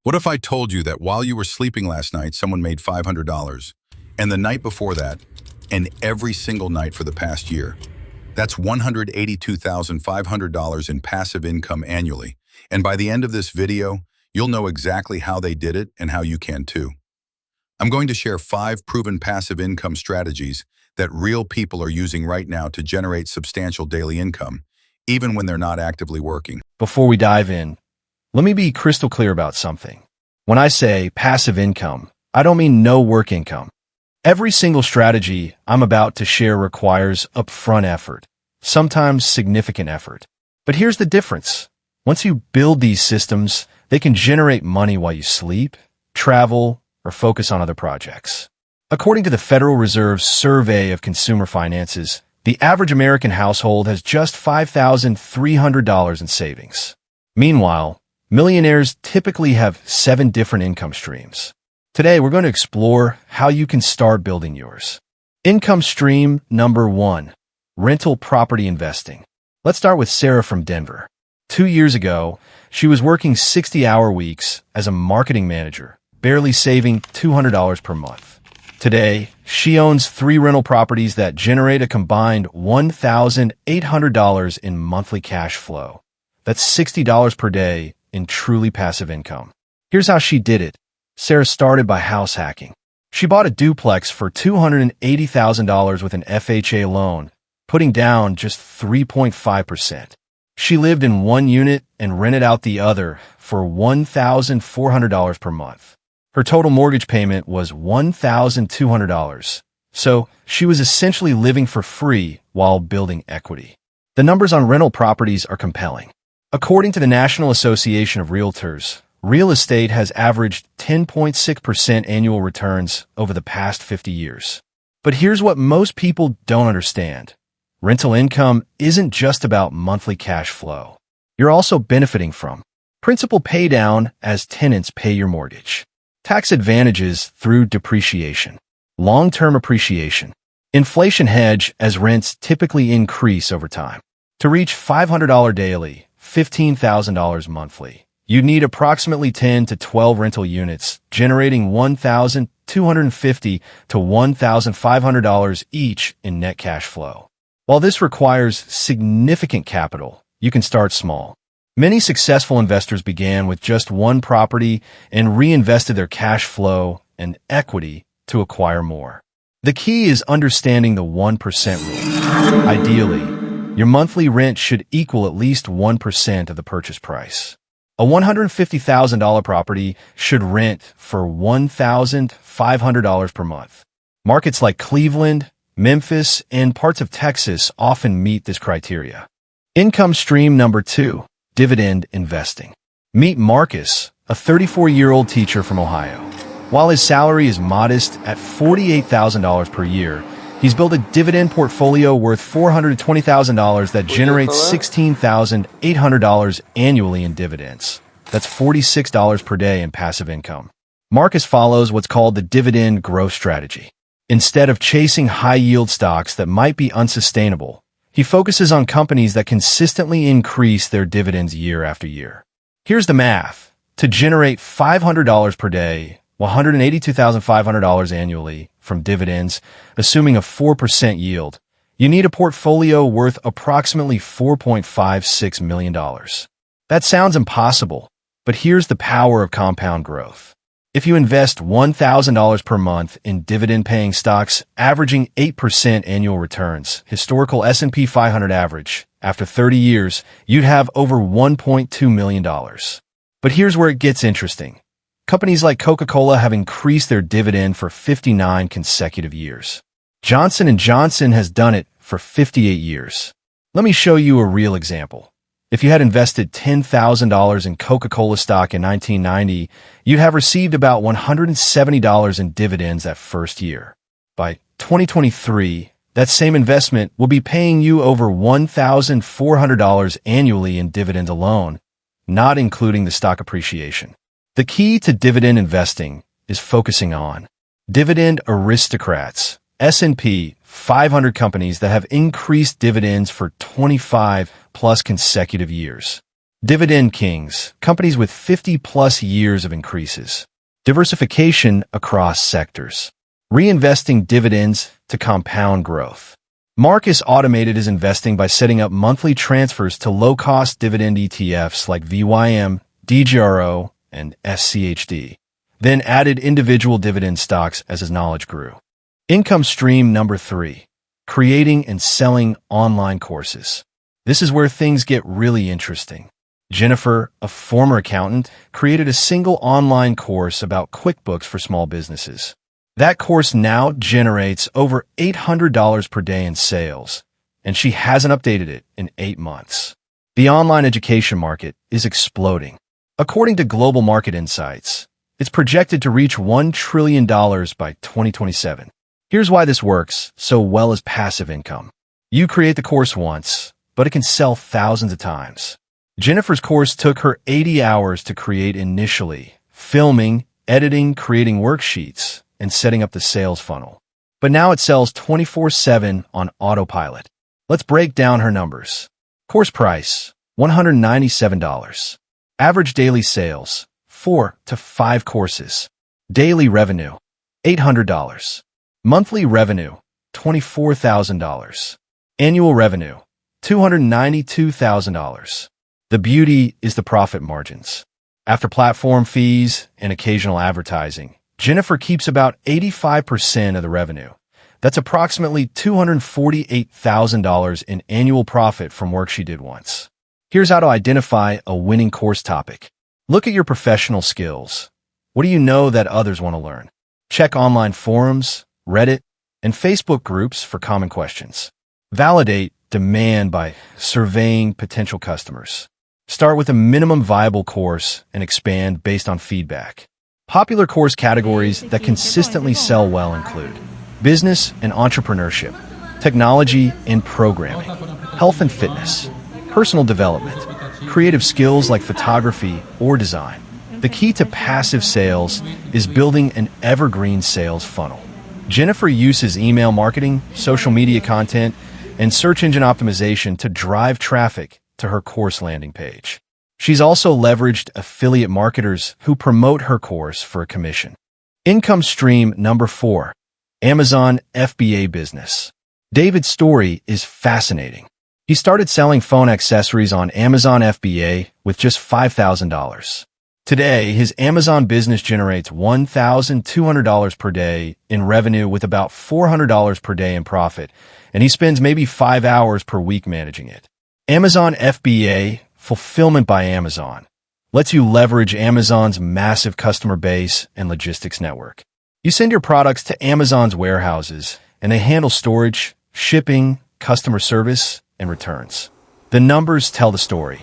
What if I told you that while you were sleeping last night, someone made $500, and the night before that, and every single night for the past year? That's $182,500 in passive income annually. And by the end of this video, you'll know exactly how they did it and how you can too. I'm going to share 5 proven passive income strategies that real people are using right now to generate substantial daily income, even when they're not actively working. Before we dive in, let me be crystal clear about something. When I say passive income, I don't mean no work income. Every single strategy I'm about to share requires upfront effort, sometimes significant effort. But here's the difference. Once you build these systems, they can generate money while you sleep, travel, or focus on other projects. According to the Federal Reserve's Survey of Consumer Finances, the average American household has just $5,300 in savings. Meanwhile, millionaires typically have 7 different income streams. Today, we're going to explore how you can start building yours. Income stream number 1, rental property investing. Let's start with Sarah from Denver. 2 years ago, she was working 60-hour weeks as a marketing manager, barely saving $200 per month. Today, she owns 3 rental properties that generate a combined $1,800 in monthly cash flow. That's $60 per day in truly passive income. Here's how she did it. Sarah started by house hacking. She bought a duplex for $280,000 with an FHA loan, putting down just 3.5%. She lived in one unit and rented out the other for $1,400 per month. Her total mortgage payment was $1,200, so she was essentially living for free while building equity. The numbers on rental properties are compelling. According to the National Association of Realtors, real estate has averaged 10.6% annual returns over the past 50 years. But here's what most people don't understand. Rental income isn't just about monthly cash flow. You're also benefiting from principal paydown as tenants pay your mortgage, tax advantages through depreciation, long-term appreciation, inflation hedge as rents typically increase over time. To reach $500 daily, $15,000 monthly, you'd need approximately 10 to 12 rental units, generating $1,250 to $1,500 each in net cash flow. While this requires significant capital, you can start small. Many successful investors began with just one property and reinvested their cash flow and equity to acquire more. The key is understanding the 1% rule. Ideally, your monthly rent should equal at least 1% of the purchase price. A $150,000 property should rent for $1,500 per month. Markets like Cleveland, Memphis, and parts of Texas often meet this criteria. Income stream number 2, dividend investing. Meet Marcus, a 34-year-old teacher from Ohio. While his salary is modest at $48,000 per year, he's built a dividend portfolio worth $420,000 that generates $16,800 annually in dividends. That's $46 per day in passive income. Marcus follows what's called the dividend growth strategy. Instead of chasing high-yield stocks that might be unsustainable, he focuses on companies that consistently increase their dividends year after year. Here's the math. To generate $500 per day, $182,500 annually from dividends, assuming a 4% yield, you need a portfolio worth approximately $4.56 million. That sounds impossible, but here's the power of compound growth. If you invest $1,000 per month in dividend-paying stocks, averaging 8% annual returns, historical S&P 500 average, after 30 years, you'd have over $1.2 million. But here's where it gets interesting. Companies like Coca-Cola have increased their dividend for 59 consecutive years. Johnson & Johnson has done it for 58 years. Let me show you a real example. If you had invested $10,000 in Coca-Cola stock in 1990, you'd have received about $170 in dividends that first year. By 2023, that same investment will be paying you over $1,400 annually in dividends alone, not including the stock appreciation. The key to dividend investing is focusing on dividend aristocrats, S&P 500 companies that have increased dividends for 25 plus consecutive years. Dividend kings, companies with 50-plus years of increases. Diversification across sectors. Reinvesting dividends to compound growth. Marcus automated his investing by setting up monthly transfers to low-cost dividend ETFs like VYM, DGRO, and SCHD, then added individual dividend stocks as his knowledge grew. Income stream number 3. Creating and selling online courses. This is where things get really interesting. Jennifer, a former accountant, created a single online course about QuickBooks for small businesses. That course now generates over $800 per day in sales, and she hasn't updated it in 8 months. The online education market is exploding. According to Global Market Insights, it's projected to reach $1 trillion by 2027. Here's why this works so well as passive income. You create the course once, but it can sell thousands of times. Jennifer's course took her 80 hours to create initially, filming, editing, creating worksheets, and setting up the sales funnel. But now it sells 24/7 on autopilot. Let's break down her numbers. Course price, $197. Average daily sales, 4 to 5 courses. Daily revenue, $800. Monthly revenue, $24,000. Annual revenue, $292,000. The beauty is the profit margins. After platform fees and occasional advertising, Jennifer keeps about 85% of the revenue. That's approximately $248,000 in annual profit from work she did once. Here's how to identify a winning course topic. Look at your professional skills. What do you know that others want to learn? Check online forums, Reddit, and Facebook groups for common questions. Validate demand by surveying potential customers. Start with a minimum viable course and expand based on feedback. Popular course categories that consistently sell well include business and entrepreneurship, technology and programming, health and fitness, personal development, creative skills like photography or design. The key to passive sales is building an evergreen sales funnel. Jennifer uses email marketing, social media content, and search engine optimization to drive traffic to her course landing page. She's also leveraged affiliate marketers who promote her course for a commission. Income stream number 4, Amazon FBA business. David's story is fascinating. He started selling phone accessories on Amazon FBA with just $5,000. Today, his Amazon business generates $1,200 per day in revenue with about $400 per day in profit, and he spends maybe 5 hours per week managing it. Amazon FBA, Fulfillment by Amazon, lets you leverage Amazon's massive customer base and logistics network. You send your products to Amazon's warehouses, and they handle storage, shipping, customer service, and returns. The numbers tell the story.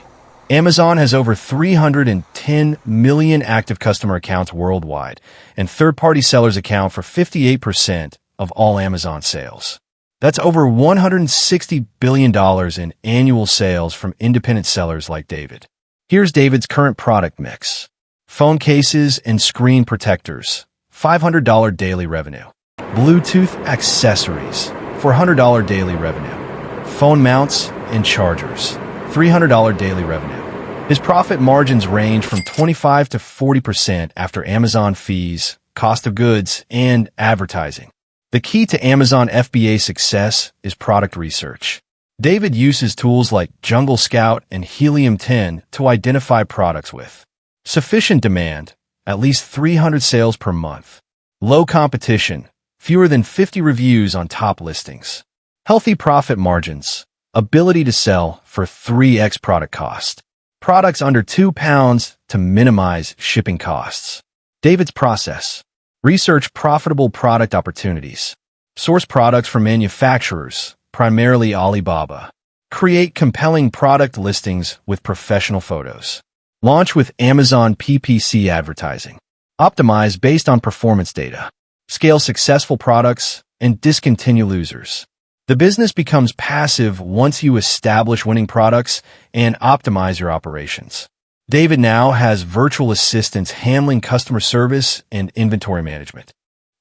Amazon has over 310 million active customer accounts worldwide, and third-party sellers account for 58% of all Amazon sales. That's over $160 billion in annual sales from independent sellers like David. Here's David's current product mix. Phone cases and screen protectors, $500 daily revenue. Bluetooth accessories, $400 daily revenue. Phone mounts and chargers, $300 daily revenue. His profit margins range from 25 to 40% after Amazon fees, cost of goods, and advertising. The key to Amazon FBA success is product research. David uses tools like Jungle Scout and Helium 10 to identify products with sufficient demand, at least 300 sales per month. Low competition, fewer than 50 reviews on top listings. Healthy profit margins, ability to sell for 3x product cost. Products under £2 to minimize shipping costs. David's process. Research profitable product opportunities. Source products from manufacturers, primarily Alibaba. Create compelling product listings with professional photos. Launch with Amazon PPC advertising. Optimize based on performance data. Scale successful products and discontinue losers. The business becomes passive once you establish winning products and optimize your operations. David now has virtual assistants handling customer service and inventory management.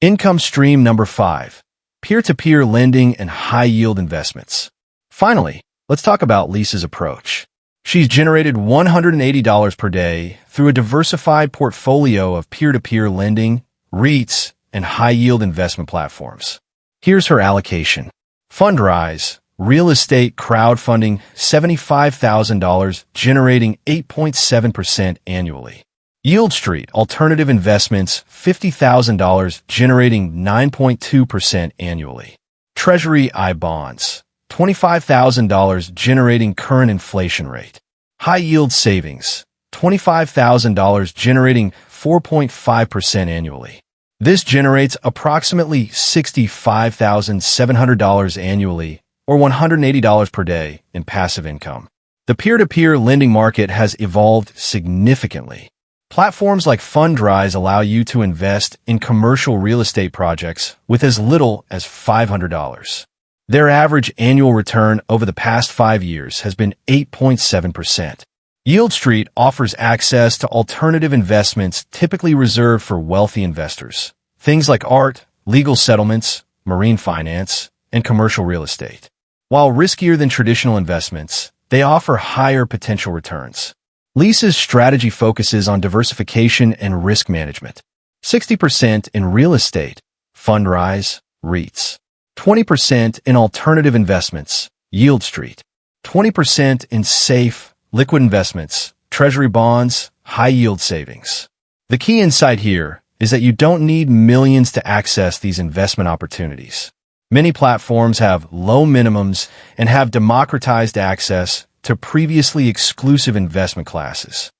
Income stream number 5, peer-to-peer lending and high-yield investments. Finally, let's talk about Lisa's approach. She's generated $180 per day through a diversified portfolio of peer-to-peer lending, REITs, and high-yield investment platforms. Here's her allocation. Fundrise, real estate crowdfunding, $75,000, generating 8.7% annually. Yield Street, alternative investments, $50,000, generating 9.2% annually. Treasury I-bonds, $25,000, generating current inflation rate. High yield savings, $25,000, generating 4.5% annually. This generates approximately $65,700 annually, or $180 per day in passive income. The peer-to-peer lending market has evolved significantly. Platforms like Fundrise allow you to invest in commercial real estate projects with as little as $500. Their average annual return over the past 5 years has been 8.7%. Yield Street offers access to alternative investments typically reserved for wealthy investors, things like art, legal settlements, marine finance, and commercial real estate. While riskier than traditional investments, they offer higher potential returns. Lisa's strategy focuses on diversification and risk management. 60% in real estate, Fundrise, REITs. 20% in alternative investments, Yield Street. 20% in safe, liquid investments, treasury bonds, high-yield savings. The key insight here is that you don't need millions to access these investment opportunities. Many platforms have low minimums and have democratized access to previously exclusive investment classes.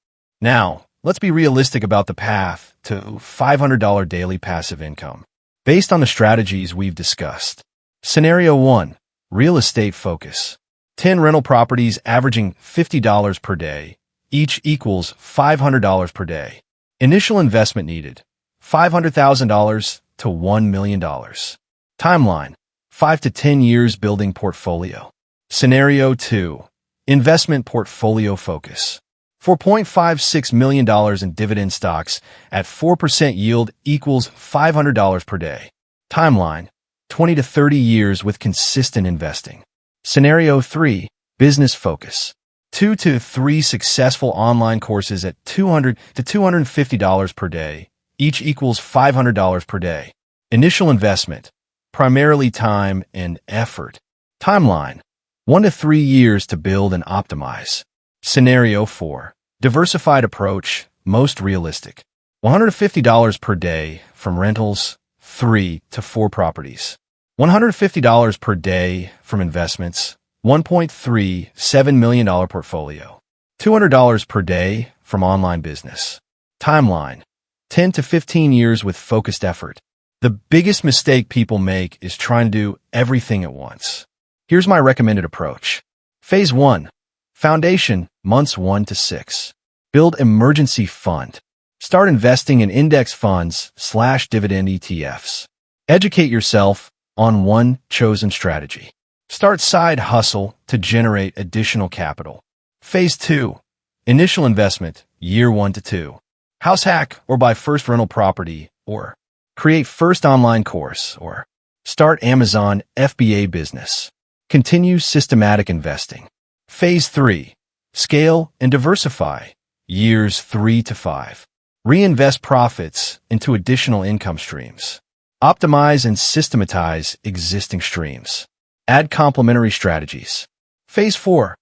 Now, let's be realistic about the path to $500 daily passive income. Based on the strategies we've discussed. Scenario 1. Real estate focus. 10 rental properties averaging $50 per day. Each equals $500 per day. Initial investment needed. $500,000 to $1 million. Timeline. 5 to 10 years building portfolio. Scenario 2. Investment portfolio focus. $4.56 million in dividend stocks at 4% yield equals $500 per day. Timeline, 20 to 30 years with consistent investing. Scenario 3, business focus. 2 to 3 successful online courses at $200 to $250 per day. Each equals $500 per day. Initial investment, primarily time and effort. Timeline, 1 to 3 years to build and optimize. Scenario 4. Diversified approach, most realistic. $150 per day from rentals, 3 to 4 properties. $150 per day from investments, $1.37 million portfolio. $200 per day from online business. Timeline, 10 to 15 years with focused effort. The biggest mistake people make is trying to do everything at once. Here's my recommended approach. Phase 1. Foundation, months 1 to 6. Build emergency fund. Start investing in index funds/dividend ETFs. Educate yourself on one chosen strategy. Start side hustle to generate additional capital. Phase 2. Initial investment, year 1 to 2. House hack or buy first rental property or create first online course or start Amazon FBA business. Continue systematic investing. Phase 3. Scale and diversify. Years 3 to 5. Reinvest profits into additional income streams. Optimize and systematize existing streams. Add complementary strategies. Phase 4.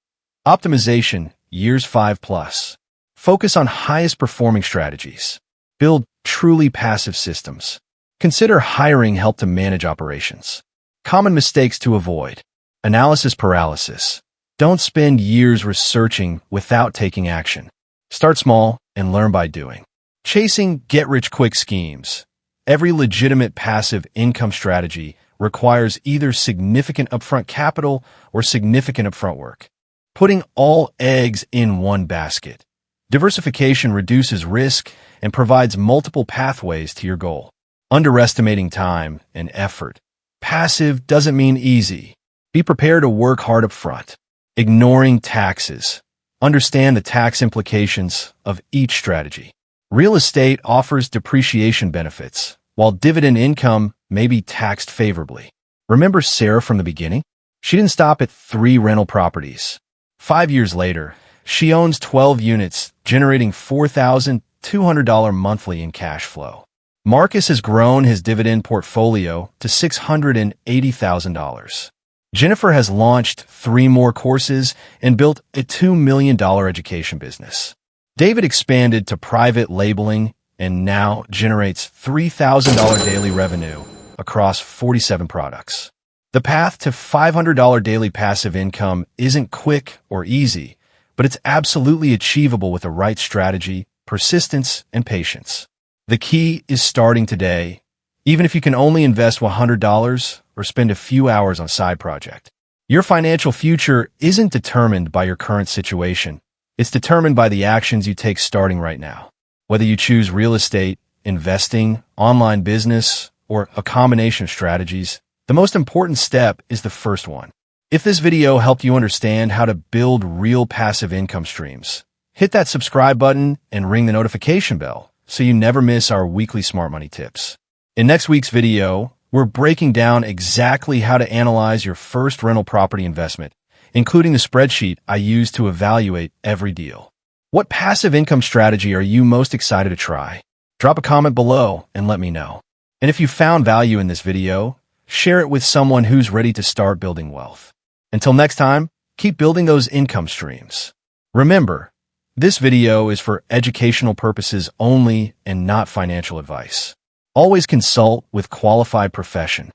Optimization. Years 5 plus. Focus on highest performing strategies. Build truly passive systems. Consider hiring help to manage operations. Common mistakes to avoid. Analysis paralysis. Don't spend years researching without taking action. Start small and learn by doing. Chasing get-rich-quick schemes. Every legitimate passive income strategy requires either significant upfront capital or significant upfront work. Putting all eggs in one basket. Diversification reduces risk and provides multiple pathways to your goal. Underestimating time and effort. Passive doesn't mean easy. Be prepared to work hard up front. Ignoring taxes. Understand the tax implications of each strategy. Real estate offers depreciation benefits, while dividend income may be taxed favorably. Remember Sarah from the beginning? She didn't stop at 3 rental properties. 5 years later, She owns 12 units, generating $4,200 monthly in cash flow. Marcus has grown his dividend portfolio to $680,000. Jennifer has launched 3 more courses and built a $2 million education business. David expanded to private labeling and now generates $3,000 daily revenue across 47 products. The path to $500 daily passive income isn't quick or easy, but it's absolutely achievable with the right strategy, persistence, and patience. The key is starting today, even if you can only invest $100 or spend a few hours on a side project. Your financial future isn't determined by your current situation. It's determined by the actions you take starting right now. Whether you choose real estate, investing, online business, or a combination of strategies, the most important step is the first one. If this video helped you understand how to build real passive income streams, hit that subscribe button and ring the notification bell so you never miss our weekly Smart Money tips. In next week's video, we're breaking down exactly how to analyze your first rental property investment, including the spreadsheet I use to evaluate every deal. What passive income strategy are you most excited to try? Drop a comment below and let me know. And if you found value in this video, share it with someone who's ready to start building wealth. Until next time, keep building those income streams. Remember, this video is for educational purposes only and not financial advice. Always consult with qualified profession.